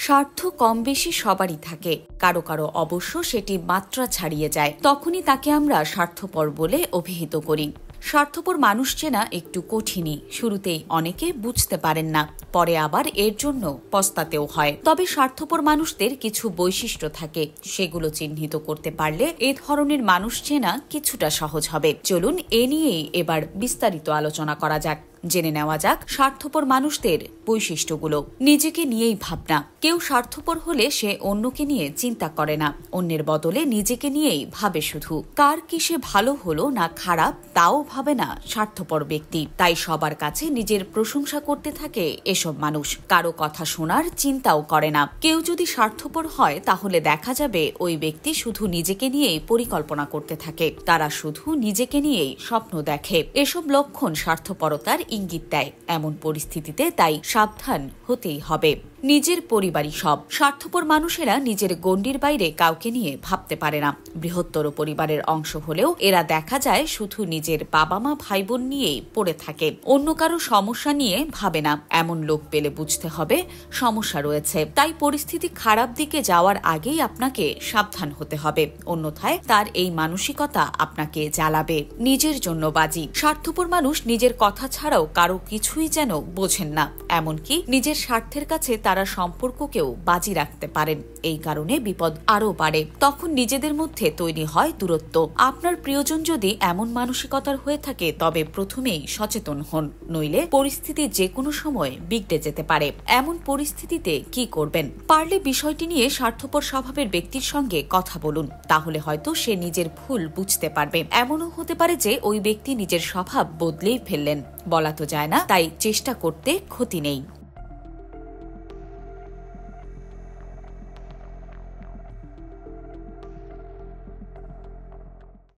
স্বার্থ কম বেশি সবারই থাকে, কারো কারো অবশ্য সেটি মাত্রা ছাড়িয়ে যায়। তখনই তাকে আমরা স্বার্থপর বলে অভিহিত করি। স্বার্থপর মানুষ চেনা একটু কঠিনই। শুরুতেই অনেকে বুঝতে পারেন না, পরে আবার এর জন্য পস্তাতেও হয়। তবে স্বার্থপর মানুষদের কিছু বৈশিষ্ট্য থাকে, সেগুলো চিহ্নিত করতে পারলে এ ধরনের মানুষ চেনা কিছুটা সহজ হবে। চলুন এ নিয়েই এবার বিস্তারিত আলোচনা করা যাক। জেনে নেওয়া যাক স্বার্থপর মানুষদের বৈশিষ্ট্যগুলো। নিজেকে নিয়েই ভাবনা। কেউ স্বার্থপর হলে সে অন্যকে নিয়ে চিন্তা করে না, অন্যের বদলে নিজেকে নিয়েই ভাবে। শুধু কার কিসে ভালো হলো না খারাপ তাও ভাবে না স্বার্থপর ব্যক্তি। তাই সবার কাছে নিজের প্রশংসা করতে থাকে এসব মানুষ। কারো কথা শোনার চিন্তাও করে না। কেউ যদি স্বার্থপর হয় তাহলে দেখা যাবে ওই ব্যক্তি শুধু নিজেকে নিয়েই পরিকল্পনা করতে থাকে। তারা শুধু নিজেকে নিয়েই স্বপ্ন দেখে। এসব লক্ষণ স্বার্থপরতার ইঙ্গিত দেয়। এমন পরিস্থিতিতে তাই সাবধান হতেই হবে। নিজের পরিবারই সব। স্বার্থপর মানুষেরা নিজের গণ্ডির বাইরে কাউকে নিয়ে ভাবতে পারে না। বৃহত্তর পরিবারের অংশ হলেও এরা দেখা যায় শুধু নিজের বাবা মা ভাই বোন নিয়েই পড়ে থাকে, অন্য কারো সমস্যা নিয়ে ভাবে না। এমন লোক পেলে বুঝতে হবে সমস্যা রয়েছে। তাই পরিস্থিতি খারাপ দিকে যাওয়ার আগেই আপনাকে সাবধান হতে হবে, অন্যথায় তার এই মানসিকতা আপনাকে জ্বালাবে। নিজের জন্য বাজি। স্বার্থপর মানুষ নিজের কথা ছাড়াও কারো কিছুই যেন বোঝেন না, এমনকি নিজের স্বার্থের কাছে তারা সম্পর্ককেও বাজি রাখতে পারেন। এই কারণে বিপদ আরো বাড়ে। তখন নিজেদের মধ্যে তৈরি হয় দূরত্ব। আপনার প্রিয়জন যদি এমন মানসিকতার হয়ে থাকে তবে প্রথমেই সচেতন হন, নইলে পরিস্থিতি যে কোনো সময় বিগড়ে যেতে পারে। এমন পরিস্থিতিতে কি করবেন? পারলে বিষয়টি নিয়ে স্বার্থপর স্বভাবের ব্যক্তির সঙ্গে কথা বলুন, তাহলে হয়তো সে নিজের ভুল বুঝতে পারবে। এমনও হতে পারে যে ওই ব্যক্তি নিজের স্বভাব বদলেই ফেললেন। বলা তো যায় না, তাই চেষ্টা করতে ক্ষতি নেই।